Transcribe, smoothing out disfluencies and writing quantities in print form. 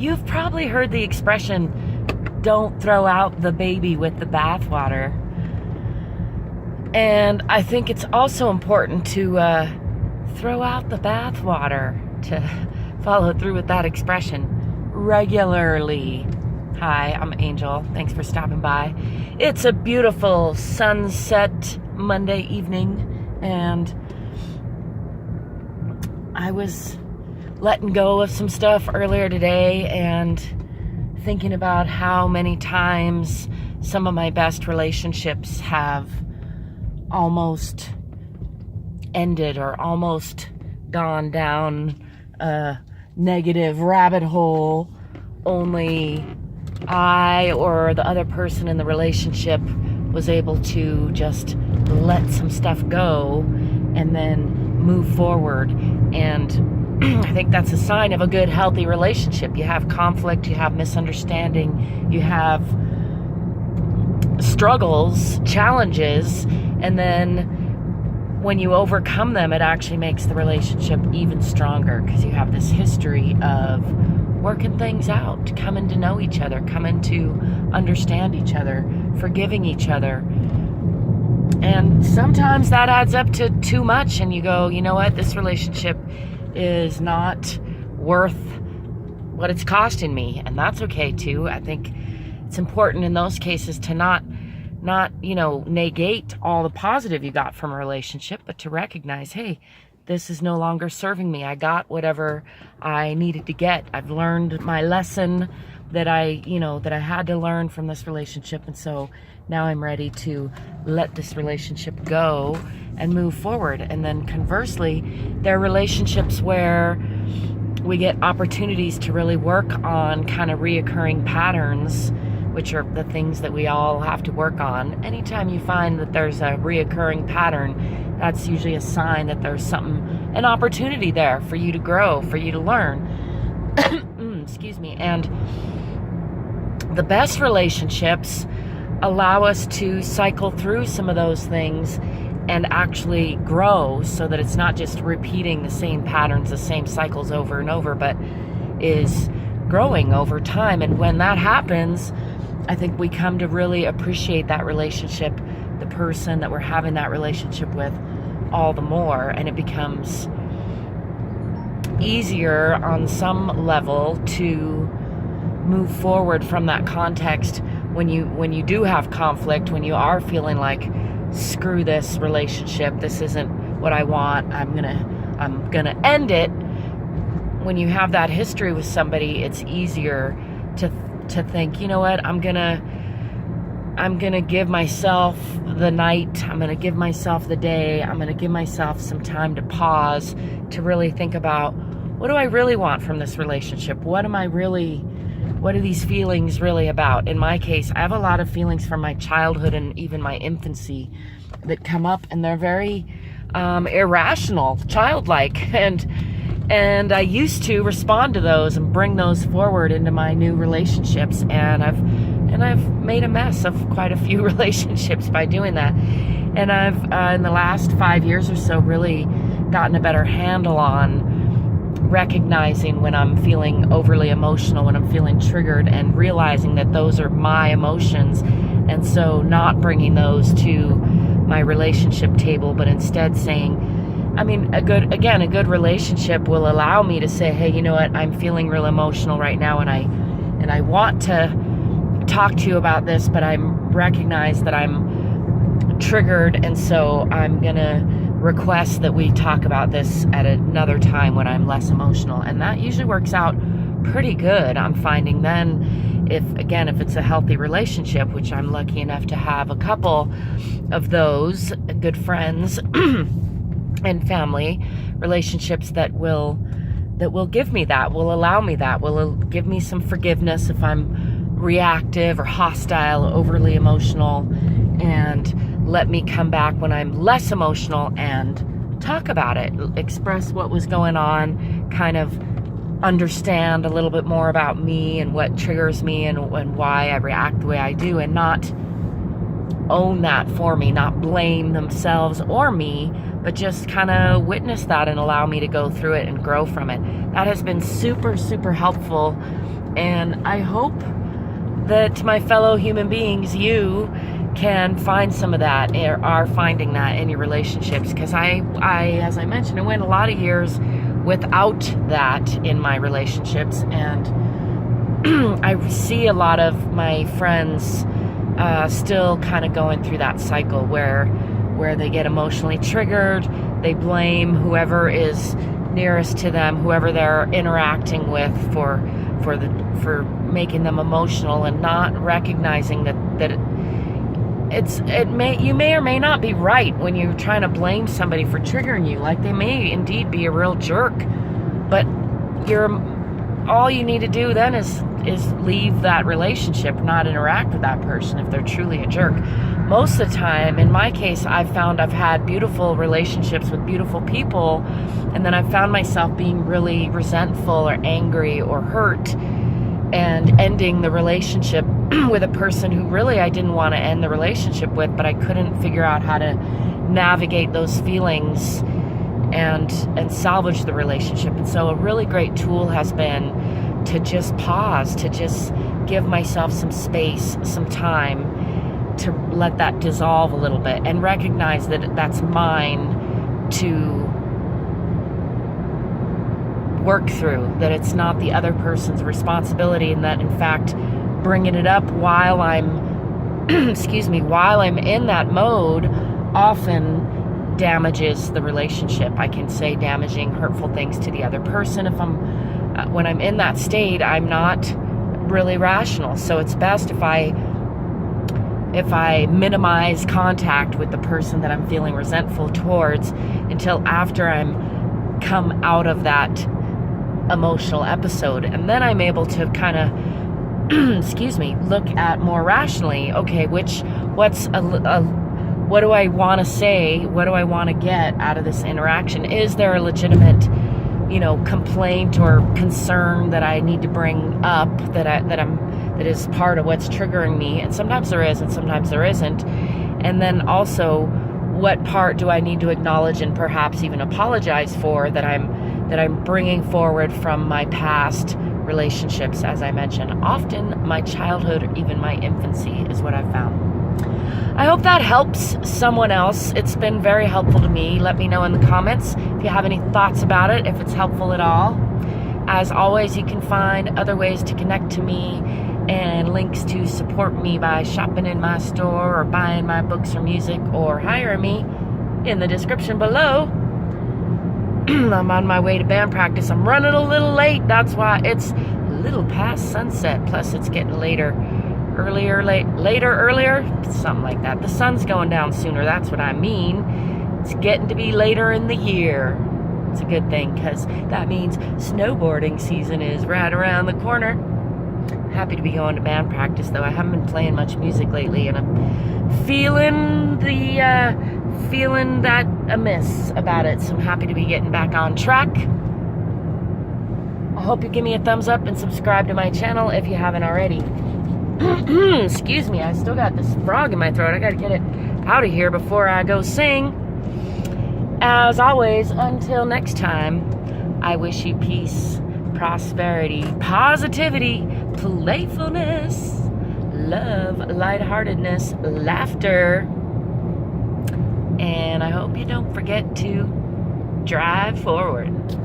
You've probably heard the expression, don't throw out the baby with the bathwater. And I think it's also important to throw out the bathwater, to follow through with that expression regularly. Hi, I'm Angel. Thanks for stopping by. It's a beautiful sunset Monday evening, and I was letting go of some stuff earlier today and thinking about how many times some of my best relationships have almost ended or almost gone down a negative rabbit hole, only I or the other person in the relationship was able to just let some stuff go and then move forward. And I think that's a sign of a good, healthy relationship. You have conflict, you have misunderstanding, you have struggles, challenges, and then when you overcome them, it actually makes the relationship even stronger because you have this history of working things out, coming to know each other, coming to understand each other, forgiving each other. And sometimes that adds up to too much, and you go, you know what, this relationship is not worth what it's costing me, and that's okay too. I think it's important in those cases to not negate all the positive you got from a relationship, but to recognize, hey, this is no longer serving me. I got whatever I needed to get. I've learned my lesson that I had to learn from this relationship, and so now I'm ready to let this relationship go and move forward. And then conversely, there are relationships where we get opportunities to really work on kind of reoccurring patterns, which are the things that we all have to work on. Anytime you find that there's a reoccurring pattern, that's usually a sign that there's an opportunity there for you to grow, for you to learn. Excuse me. And the best relationships allow us to cycle through some of those things and actually grow, so that it's not just repeating the same patterns, the same cycles over and over, but is growing over time. And when that happens, I think we come to really appreciate that relationship, the person that we're having that relationship with, all the more, and it becomes easier on some level to move forward from that context when you do have conflict, when you are feeling like, screw this relationship, this isn't what I want, I'm gonna end it. When you have that history with somebody, it's easier to think, you know what, I'm gonna give myself the night, I'm gonna give myself the day, I'm gonna give myself some time to pause, to really think about, what do I really want from this relationship? What are these feelings really about? In my case, I have a lot of feelings from my childhood and even my infancy that come up, and they're very irrational, childlike, and I used to respond to those and bring those forward into my new relationships, and I've made a mess of quite a few relationships by doing that. And I've in the last 5 years or so really gotten a better handle on recognizing when I'm feeling overly emotional, when I'm feeling triggered, and realizing that those are my emotions, and so not bringing those to my relationship table, but instead saying, a good relationship will allow me to say, hey, you know what, I'm feeling real emotional right now, and I want to talk to you about this, but I recognize that I'm triggered, and so I'm gonna request that we talk about this at another time when I'm less emotional. And that usually works out pretty good. I'm finding then, if it's a healthy relationship, which I'm lucky enough to have a couple of those good friends and family relationships that will give me that, will allow me that, will give me some forgiveness if I'm reactive or hostile, overly emotional, and let me come back when I'm less emotional and talk about it, express what was going on, kind of understand a little bit more about me and what triggers me and why I react the way I do, and not own that for me, not blame themselves or me, but just kind of witness that and allow me to go through it and grow from it. That has been super, super helpful And I hope that my fellow human beings, you can find some of that, or are finding that in your relationships. Because I, as I mentioned, I went a lot of years without that in my relationships, and I see a lot of my friends still kind of going through that cycle where they get emotionally triggered, they blame whoever is nearest to them, whoever they're interacting with for making them emotional, and not recognizing that you may or may not be right when you're trying to blame somebody for triggering you. Like, they may indeed be a real jerk, but all you need to do then is leave that relationship, not interact with that person if they're truly a jerk. Most of the time, in my case, I've found I've had beautiful relationships with beautiful people, and then I've found myself being really resentful or angry or hurt, and ending the relationship with a person who really I didn't want to end the relationship with, but I couldn't figure out how to navigate those feelings and salvage the relationship. And so a really great tool has been to just pause, to just give myself some space, some time to let that dissolve a little bit, and recognize that that's mine to work through, that it's not the other person's responsibility, and that in fact bringing it up while I'm while I'm in that mode often damages the relationship. I can say damaging, hurtful things to the other person. When I'm in that state, I'm not really rational. So it's best if I minimize contact with the person that I'm feeling resentful towards until after I'm come out of that emotional episode. And then I'm able to kind of look at more rationally, okay, what do I want to say? What do I want to get out of this interaction? Is there a legitimate, complaint or concern that I need to bring up that is part of what's triggering me? And sometimes there is, and sometimes there isn't. And then also, what part do I need to acknowledge and perhaps even apologize for that I'm bringing forward from my past relationships? As I mentioned, often my childhood or even my infancy is what I've found. I hope that helps someone else. It's been very helpful to me. Let me know in the comments if you have any thoughts about it, if it's helpful at all. As always, you can find other ways to connect to me and links to support me by shopping in my store or buying my books or music or hiring me in the description below. I'm on my way to band practice. I'm running a little late. That's why it's a little past sunset. Plus, it's getting later, something like that. The sun's going down sooner. That's what I mean. It's getting to be later in the year. It's a good thing, because that means snowboarding season is right around the corner. Happy to be going to band practice, though. I haven't been playing much music lately, and I'm feeling that amiss about it. So I'm happy to be getting back on track. I hope you give me a thumbs up and subscribe to my channel if you haven't already. Excuse me, I still got this frog in my throat. I gotta get it out of here before I go sing. As always, until next time, I wish you peace, prosperity, positivity, playfulness, love, lightheartedness, laughter. And I hope you don't forget to drive forward.